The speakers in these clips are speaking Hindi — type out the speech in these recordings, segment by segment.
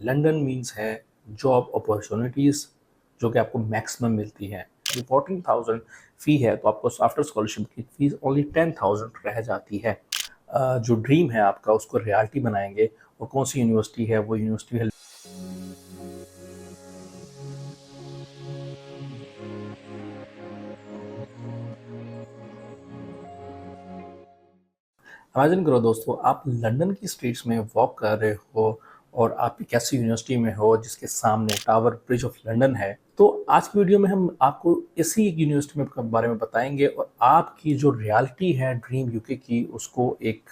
लंदन मीन्स है जॉब अपॉर्चुनिटीज़ जो कि आपको मैक्सिमम मिलती है। 14,000 फ़ी है तो आपको आफ्टर स्कॉलरशिप की फ़ीस ओनली 10,000 रह जाती है। जो ड्रीम है आपका उसको रियलिटी बनाएंगे। और कौन सी यूनिवर्सिटी है? वो यूनिवर्सिटी है इमेजिन करो दोस्तों, आप लंदन की स्ट्रीट्स में वॉक कर रहे हो और आप एक ऐसी यूनिवर्सिटी में हो जिसके सामने टावर ब्रिज ऑफ लंदन है। तो आज की वीडियो में हम आपको इसी एक यूनिवर्सिटी में के बारे में बताएंगे और आपकी जो रियलिटी है ड्रीम यूके की, उसको एक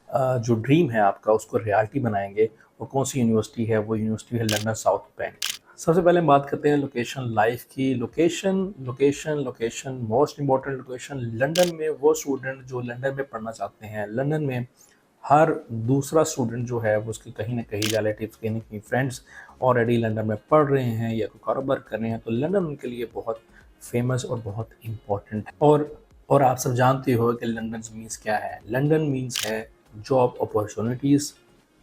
जो ड्रीम है आपका उसको रियलिटी बनाएंगे। और कौन सी यूनिवर्सिटी है? वो यूनिवर्सिटी है लंदन साउथ बैंक। सबसे पहले हम बात करते हैं लोकेशन लाइफ की। Location location location most important location. London में वो स्टूडेंट जो लंदन में पढ़ना चाहते हैं, लंदन में हर दूसरा स्टूडेंट जो है वो उसके कहीं ना कहीं रिलेटिव्स, कहीं ना कहीं फ्रेंड्स ऑलरेडी लंदन में पढ़ रहे हैं या कोई कारोबार कर रहे हैं, तो लंदन उनके लिए बहुत फेमस और बहुत इम्पोर्टेंट है। और आप सब जानते हो कि लंदन मीन्स क्या है। लंदन मीन्स है जॉब अपॉर्चुनिटीज़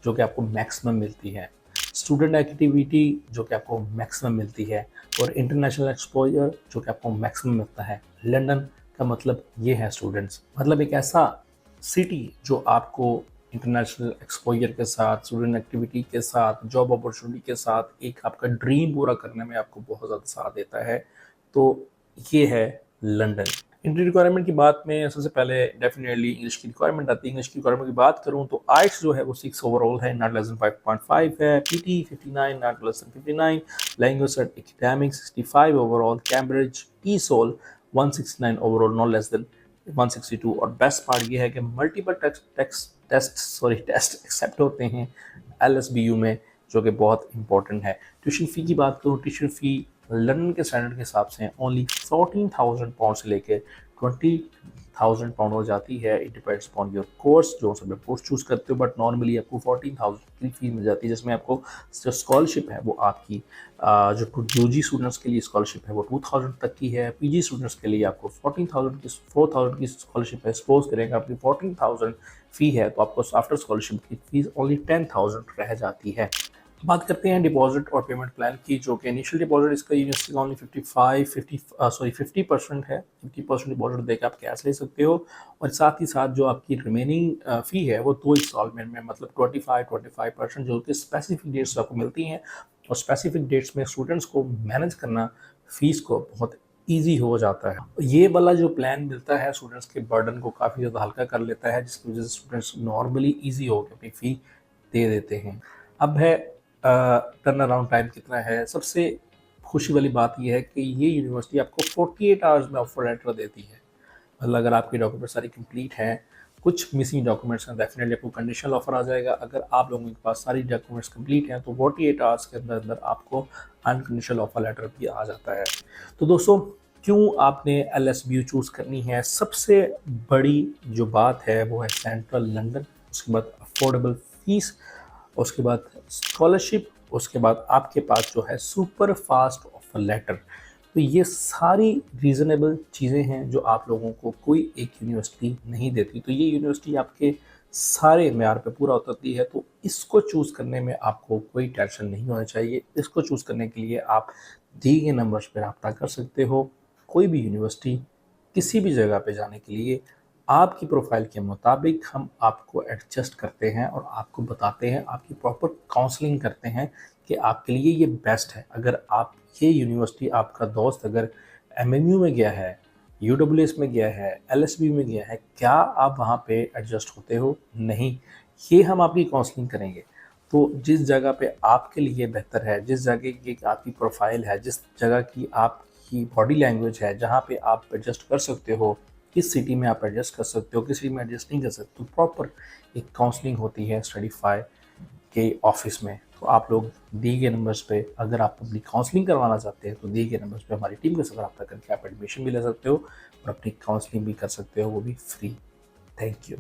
जो कि आपको मैक्सिमम मिलती है, स्टूडेंट एक्टिविटी जो कि आपको मैक्सिमम मिलती है, और इंटरनेशनल एक्सपोजर जो कि आपको मैक्सिमम मिलता है। लंदन का मतलब ये है स्टूडेंट्स, मतलब एक ऐसा सिटी जो आपको इंटरनेशनल एक्सपोजर के साथ, स्टूडेंट एक्टिविटी के साथ, जॉब अपॉर्चुनिटी के साथ एक आपका ड्रीम पूरा करने में आपको बहुत ज़्यादा साथ देता है। तो ये है लंदन। इंट्री रिक्वायरमेंट की बात में सबसे पहले डेफिनेटली इंग्लिश की रिक्वायरमेंट आती है। इंग्लिश की रिक्वायरमेंट की बात करूं तो आइट्स जो है वो 6 ओवरऑल है, नॉट लेस देन 5.5 है। PT 59, not less than 59। Language academic 65 overall. Cambridge ESOL 169 overall, not less than 162। और बेस्ट पार्ट ये है कि मल्टीपल टेस्ट एक्सेप्ट होते हैं LSBU में, जो कि बहुत इंपॉर्टेंट है। ट्यूशन फ़ी की बात करूँ, ट्यूशन फ़ी लंदन के स्टैंडर्ड के हिसाब से ओनली 14,000 पाउंड से लेकर 20,000 पाउंड हो जाती है। It depends upon your course, जो सब कोर्स चूज़ करते हो, बट नॉर्मली आपको 14,000 की फीस मिल जाती है, जिसमें आपको जो स्कॉलरशिप है वो आपकी जो यूजी स्टूडेंट्स के लिए स्कॉलरशिप है वो 2,000 तक की है। पीजी स्टूडेंट्स के लिए आपको 4,000 की स्कॉलरशिप है। सपोज करेंगे आपकी 14,000 फ़ी है तो आपको आफ्टर स्कॉलरशिप की फीस ओनली 10,000 रह जाती है। बात करते हैं डिपॉजिट और पेमेंट प्लान की, जो कि इनिशियल डिपॉजिट इसका यूनिवर्सिटी का ओनली 50% है। 50% डिपॉजिट देकर आप कैश ले सकते हो, और साथ ही साथ जो आपकी रिमेनिंग फ़ी है वो 2 इंस्टॉलमेंट में, मतलब 25% जो कि स्पेसिफिक डेट्स आपको मिलती हैं। और स्पेसिफिक डेट्स में स्टूडेंट्स को मैनेज करना फ़ीस को बहुत ईजी हो जाता है। ये वाला जो प्लान मिलता है स्टूडेंट्स के बर्डन को काफ़ी ज़्यादा हल्का कर लेता है, जिसकी वजह से स्टूडेंट्स नॉर्मली ईजी होकर अपनी फ़ी दे देते हैं। अब है टर्न अराउंड टाइम कितना है। सबसे खुशी वाली बात यह है कि ये यूनिवर्सिटी आपको 48 आवर्स में ऑफर लेटर देती है। मतलब अगर आपके डॉक्यूमेंट सारी कंप्लीट हैं, कुछ मिसिंग डॉक्यूमेंट्स हैं, डेफिनेटली आपको कंडीशनल ऑफर आ जाएगा। अगर आप लोगों के पास सारी डॉक्यूमेंट्स कंप्लीट हैं तो 48 आवर्स के अंदर अंदर आपको अनकंडीशनल ऑफर लेटर भी आ जाता है। तो दोस्तों, क्यों आपने LSBU चूज़ करनी है? सबसे बड़ी जो बात है वो है सेंट्रल लंदन, उसके बाद अफोर्डेबल फीस, उसके बाद स्कॉलरशिप, उसके बाद आपके पास जो है सुपर फास्ट ऑफर लेटर। तो ये सारी रीज़नेबल चीज़ें हैं जो आप लोगों को कोई एक यूनिवर्सिटी नहीं देती। तो ये यूनिवर्सिटी आपके सारे मेयार पे पूरा उतरती है। तो इसको चूज़ करने में आपको कोई टेंशन नहीं होना चाहिए। इसको चूज़ करने के लिए आप दिए गए नंबर्स पर रब्ता कर सकते हो। कोई भी यूनिवर्सिटी किसी भी जगह पे जाने के लिए आपकी प्रोफाइल के मुताबिक हम आपको एडजस्ट करते हैं और आपको बताते हैं, आपकी प्रॉपर काउंसलिंग करते हैं कि आपके लिए ये बेस्ट है। अगर आप ये यूनिवर्सिटी, आपका दोस्त अगर MMU में गया है, UWS में गया है, LSB में गया है, क्या आप वहाँ पे एडजस्ट होते हो? नहीं। ये हम आपकी काउंसलिंग करेंगे। तो जिस जगह पे आपके लिए बेहतर है, जिस जगह की आपकी प्रोफाइल है, जिस जगह की आपकी बॉडी लैंग्वेज है, जहाँ पे आप एडजस्ट कर सकते हो, किस सिटी में आप एडजस्ट कर सकते हो, किस सिटी में एडजस्ट नहीं कर सकते, तो प्रॉपर एक काउंसलिंग होती है स्टडीफाई के ऑफिस में। तो आप लोग दिए गए नंबर्स पे अगर आप अपनी काउंसलिंग करवाना चाहते हैं तो दिए गए नंबर्स पे हमारी टीम के साथ रब्ता करके आप एडमिशन भी ले सकते हो और अपनी काउंसलिंग भी कर सकते हो, वो भी फ्री। Thank you.